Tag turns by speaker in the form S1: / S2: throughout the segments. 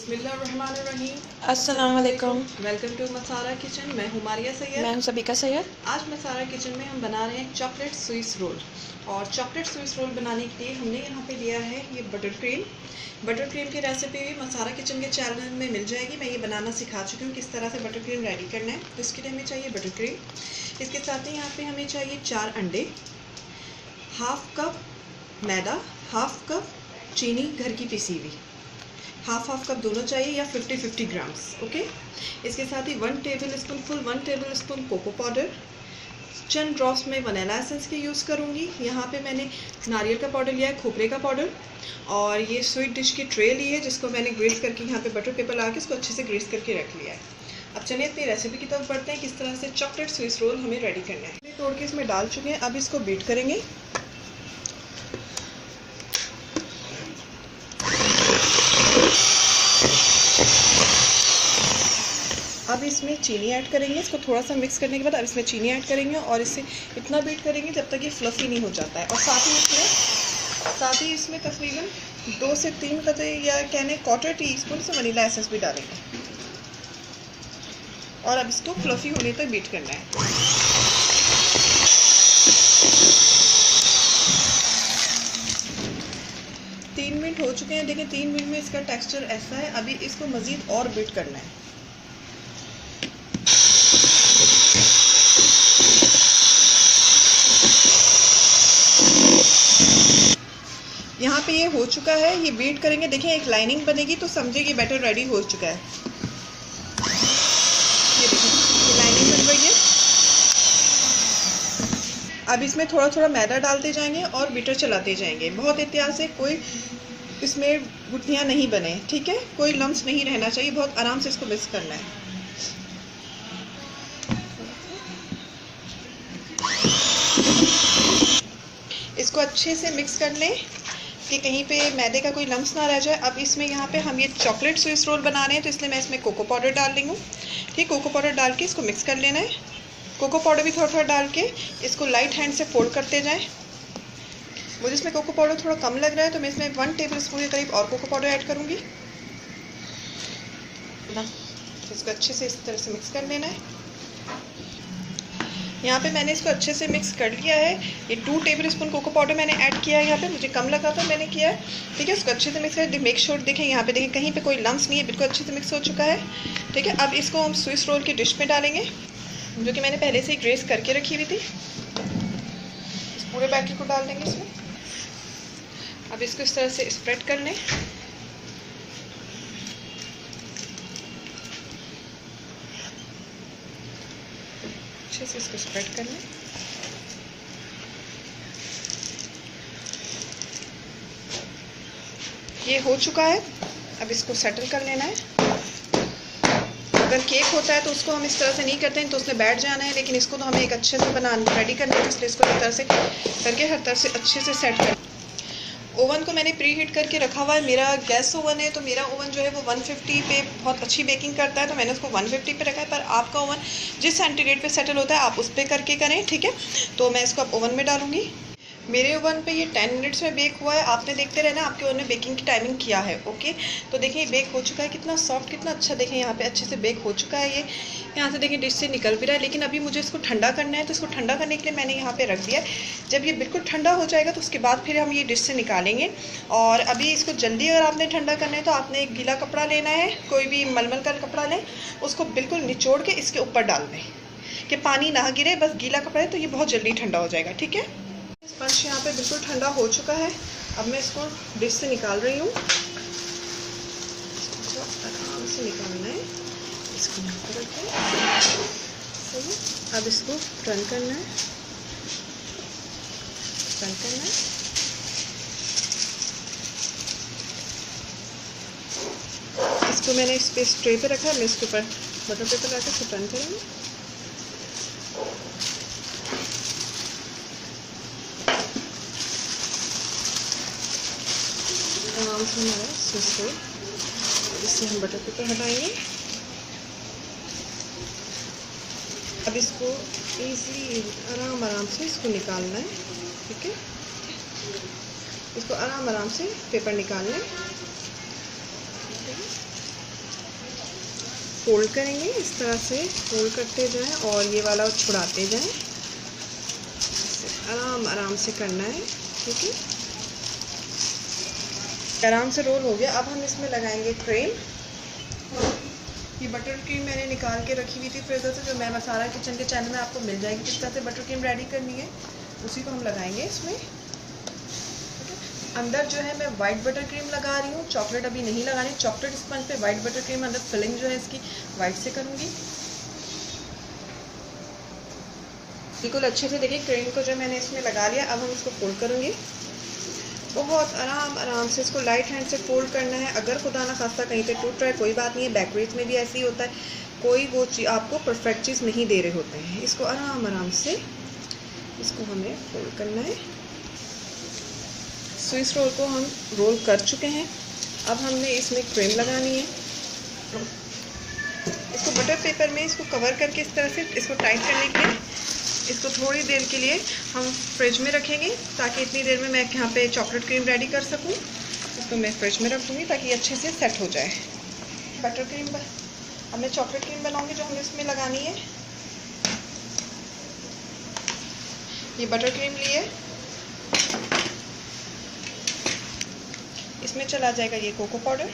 S1: बिस्मिल्लाहिर्रहमानिर्रहीम।
S2: अस्सलाम वालेकुम।
S1: वेलकम टू मसारा किचन। मैं हूँ मारिया सैयद।
S2: मैं हूँ सबिका सैयद।
S1: आज मसारा किचन में हम बना रहे हैं चॉकलेट स्विस रोल। और चॉकलेट स्विस रोल बनाने के लिए हमने यहाँ पे लिया है ये बटर क्रीम। बटर क्रीम की रेसिपी भी मसारा किचन के चैनल में मिल जाएगी। मैं ये बनाना सिखा चुकी हूँ किस तरह से बटर क्रीम रेडी करना है। तो इसके लिए हमें चाहिए बटर क्रीम। इसके साथ ही यहाँ पर हमें चाहिए 4 अंडे, हाफ कप मैदा, हाफ कप चीनी घर की पिसी हुई, हाफ कप दोनों चाहिए या 50-50 ग्राम्स। ओके। इसके साथ ही 1 टेबल स्पून कोको पाउडर, चंद ड्रॉप्स में वनीला एसेंस के यूज़ करूँगी। यहाँ पे मैंने नारियल का पाउडर लिया है, खोपरे का पाउडर, और ये स्वीट डिश की ट्रे ली है जिसको मैंने ग्रीस करके यहाँ पे बटर पेपर लगा के इसको अच्छे से ग्रीस करके रख लिया है। अब चलिए अपनी रेसिपी की तरफ बढ़ते हैं, किस तरह से चॉकलेट स्विस रोल हमें रेडी करना है। तोड़ के इसमें डाल चुके हैं, अब इसको बीट करेंगे। अब इसमें चीनी ऐड करेंगे। इसको थोड़ा सा मिक्स करने के बाद अब इसमें चीनी ऐड करेंगे और इसे इतना बीट करेंगे जब तक ये फ्लफ़ी नहीं हो जाता है। और साथ ही इसमें तकरीबन 2 से 3 कतरे या कहने 1/4 टीस्पून से वनीला एसेंस भी डालेंगे। और अब इसको फ्लफ़ी होने तक बीट करना है। तीन मिनट हो चुके हैं। देखिए 3 मिनट में इसका टेक्सचर ऐसा है। अभी इसको मज़ीद और बीट करना है। यहाँ पे ये हो चुका है, ये बीट करेंगे। देखिए एक लाइनिंग बनेगी तो समझिए कि बैटर रेडी हो चुका है। ये देखिए लाइनिंग बन गई है। अब इसमें थोड़ा थोड़ा मैदा डालते जाएंगे और बीटर चलाते जाएंगे। बहुत एहतियात से, कोई इसमें गुठलियाँ नहीं बने, ठीक है, कोई लम्स नहीं रहना चाहिए। बहुत आराम से इसको मिक्स करना है। इसको अच्छे से मिक्स कर लें कि कहीं पे मैदे का कोई लम्स ना रह जाए। अब इसमें यहाँ पे हम ये चॉकलेट स्विस रोल बना रहे हैं तो इसलिए मैं इसमें कोको पाउडर डाल रही हूँ। ठीक, कोको पाउडर डाल के इसको मिक्स कर लेना है। कोको पाउडर भी थोड़ा थोड़ा डाल के इसको लाइट हैंड से फोल्ड करते जाएं। मुझे इसमें कोको पाउडर थोड़ा कम लग रहा है तो मैं इसमें 1 टेबल स्पून के करीब और कोको पाउडर ऐड करूँगी। इसको अच्छे से इस तरह से मिक्स कर लेना है। यहाँ पे मैंने इसको अच्छे से मिक्स कर लिया है। ये 2 टेबल स्पून कोको पाउडर मैंने ऐड किया है। यहाँ पे मुझे कम लगा था, मैंने किया है। ठीक है, इसको अच्छे से मिक्स कर मेक श्योर। देखें यहाँ पे, देखें कहीं पे कोई लम्स नहीं है, बिल्कुल अच्छे से मिक्स हो चुका है। ठीक है, अब इसको हम स्विस रोल की डिश में डालेंगे जो कि मैंने पहले से ही ग्रेस करके रखी हुई थी। इस पूरे बैटर को डाल देंगे इसमें। अब इसको इस तरह से स्प्रेड कर लें। अच्छे से इसको स्प्रेड कर लें। ये हो चुका है। अब इसको सेटल कर लेना है। अगर केक होता है तो उसको हम इस तरह से नहीं करते हैं तो उसमें बैठ जाना है, लेकिन इसको तो हमें एक अच्छे से बनाना रेडी करना है, इसलिए इसको इस तरह से करके हर तरह से अच्छे से सेट कर। ओवन को मैंने प्री हीट करके रखा हुआ है। मेरा गैस ओवन है तो मेरा ओवन जो है वो 150 पे बहुत अच्छी बेकिंग करता है, तो मैंने उसको 150 पे रखा है। पर आपका ओवन जिस सेंटीग्रेड पे सेटल होता है आप उस पर करके करें। ठीक है, तो मैं इसको अब ओवन में डालूंगी। मेरे ओवन पे ये 10 मिनट्स में बेक हुआ है। आपने देखते रहना आपके ओवन में बेकिंग की टाइमिंग क्या है। ओके, तो देखिए बेक हो चुका है, कितना सॉफ्ट, कितना अच्छा। देखें यहाँ पे अच्छे से बेक हो चुका है। ये यहाँ से देखें डिश से निकल भी रहा है। लेकिन अभी मुझे इसको ठंडा करना है, तो इसको ठंडा करने के लिए मैंने यहाँ पे रख दिया है। जब ये बिल्कुल ठंडा हो जाएगा तो उसके बाद फिर हम ये डिश से निकालेंगे। और अभी इसको जल्दी अगर आपने ठंडा करना है तो आपने एक गीला कपड़ा लेना है, कोई भी मलमल का कपड़ा लें, उसको बिल्कुल निचोड़ के इसके ऊपर डाल दें कि पानी ना गिरे, बस गीला कपड़ा है तो ये बहुत जल्दी ठंडा हो जाएगा। ठीक है, स्पंज यहाँ पे बिल्कुल ठंडा हो चुका है। अब मैं इसको डिश से निकाल रही हूँ। इसको आराम से निकालना है। इसको यहाँ पर रखें। अब इसको टर्न करना है, टर्न करना है। इसको मैंने इस पे ट्रे पे रखा है, मैं इसके ऊपर बटर पेपर रखकर इसको टर्न करेंगे। आराम से हमारा स्विस रोल, इससे हम बटर पेपर हटाएंगे। अब इसको इजीली आराम से इसको निकालना है। ठीक है, इसको आराम से पेपर निकाल लें। फोल्ड करेंगे, इस तरह से फोल्ड करते जाएं और ये वाला छुड़ाते जाएं। आराम आराम से करना है, ठीक है। आराम से रोल हो गया। अब हम इसमें लगाएंगे क्रीम। ये बटर क्रीम मैंने निकाल के रखी हुई थी फ्रीज़र से, जो मैं मसाला किचन के चैनल में आपको मिल जाएगी किस तरह से बटर क्रीम रेडी करनी है, उसी को हम लगाएंगे इसमें। अंदर जो है मैं वाइट बटर क्रीम लगा रही हूँ, चॉकलेट अभी नहीं लगानी। चॉकलेट स्पंज पे वाइट बटर क्रीम, अंदर फिलिंग जो है इसकी वाइट से करूँगी। बिल्कुल अच्छे से देखिए क्रीम को जो मैंने इसमें लगा लिया। अब हम इसको फोल्ड करूँगी। बहुत आराम आराम से इसको लाइट हैंड से फोल्ड करना है। अगर खुदा ना खास्ता कहीं पे टूट रहा है कोई बात नहीं है, बेकरीज में भी ऐसे ही होता है, कोई वो चीज़ आपको परफेक्ट चीज़ नहीं दे रहे होते हैं। इसको आराम आराम से इसको हमें फोल्ड करना है। स्विस रोल को हम रोल कर चुके हैं। अब हमने इसमें क्रीम लगानी है। इसको बटर पेपर में इसको कवर करके इस तरह से इसको टाइट करने के लिए इसको थोड़ी देर के लिए हम फ्रिज में रखेंगे, ताकि इतनी देर में मैं यहाँ पे चॉकलेट क्रीम रेडी कर सकूँ। इसको मैं फ्रिज में रख दूँगी ताकि अच्छे से सेट हो जाए। बटर क्रीम अब मैं चॉकलेट क्रीम बनाऊँगी जो हमें इसमें लगानी है। ये बटर क्रीम लिए, इसमें चला जाएगा ये कोको पाउडर।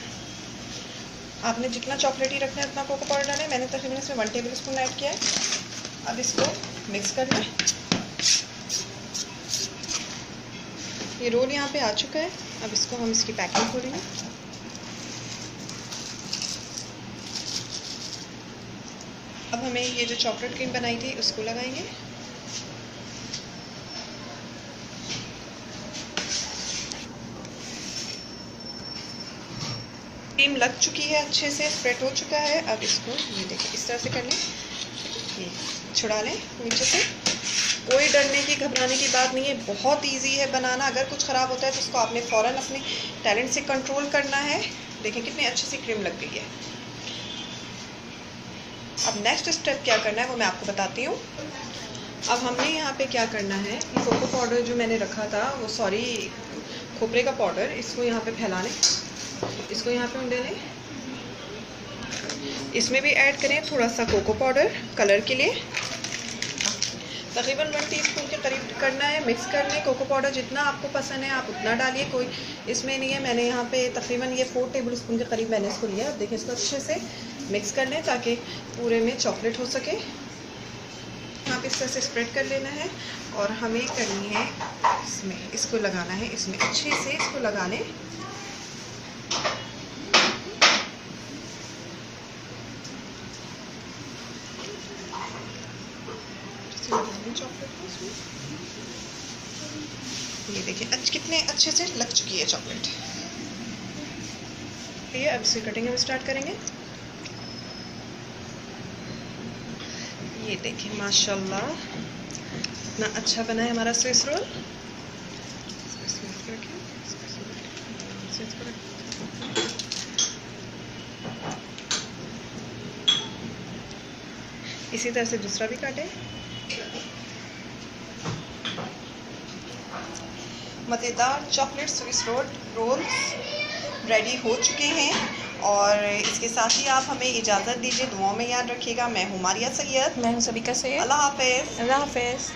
S1: आपने जितना चॉकलेटी रखना है उतना कोको पाउडर डालें। मैंने तकरीबन इसमें 1 टेबल स्पून ऐड किया है। अब इसको मिक्स करना है। ये रोल यहाँ पे आ चुका है। अब इसको हम इसकी पैकिंग खोलेंगे। अब हमें ये जो चॉकलेट क्रीम बनाई थी उसको लगाएंगे। क्रीम लग चुकी है, अच्छे से स्प्रेड हो चुका है। अब इसको ये देखिए इस तरह से कर लें, ये छुड़ा लें नीचे से। कोई डरने की घबराने की बात नहीं है, बहुत इजी है बनाना। अगर कुछ ख़राब होता है तो उसको आपने फ़ौरन अपने टैलेंट से कंट्रोल करना है। देखें कितनी अच्छे से क्रीम लग गई है। अब नेक्स्ट स्टेप क्या करना है वो मैं आपको बताती हूँ। अब हमने यहाँ पे क्या करना है, कोको पाउडर जो मैंने रखा था वो खोपरे का पाउडर, इसको यहाँ पे फैला लें। इसको यहाँ पे उंडे लें। इसमें भी ऐड करें थोड़ा सा कोको पाउडर कलर के लिए। तकरीबन 1 टीस्पून के करीब करना है। मिक्स कर लें। कोको पाउडर जितना आपको पसंद है आप उतना डालिए, कोई इसमें नहीं है। मैंने यहाँ पे तकरीबन ये 4 टेबल स्पून के करीब मैंने इसको लिया। अब देखिए इसको अच्छे से मिक्स कर लें ताकि पूरे में चॉकलेट हो सके। यहाँ पे इस तरह से स्प्रेड कर लेना है और हमें करनी है इसमें, इसको लगाना है इसमें, अच्छे से इसको लगा लें। चॉकलेट को इसमें, ये देखिए कितने अच्छे से लग चुकी है चॉकलेट। ये अब इसे कटिंग हम स्टार्ट करेंगे। ये देखिए माशाल्लाह इतना अच्छा बना है हमारा स्विस रोल। इसी तरह से दूसरा भी काटें। मज़ेदार चॉकलेट स्विस रोल रेडी हो चुके हैं और इसके साथ ही आप हमें इजाज़त दीजिए। दुआओं में याद रखिएगा। मैं हूँ मारिया सैयद।
S2: मैं हूँ सबिका सैयद।
S1: अल्लाह हाफ़िज़।
S2: अल्लाह हाफ़िज़।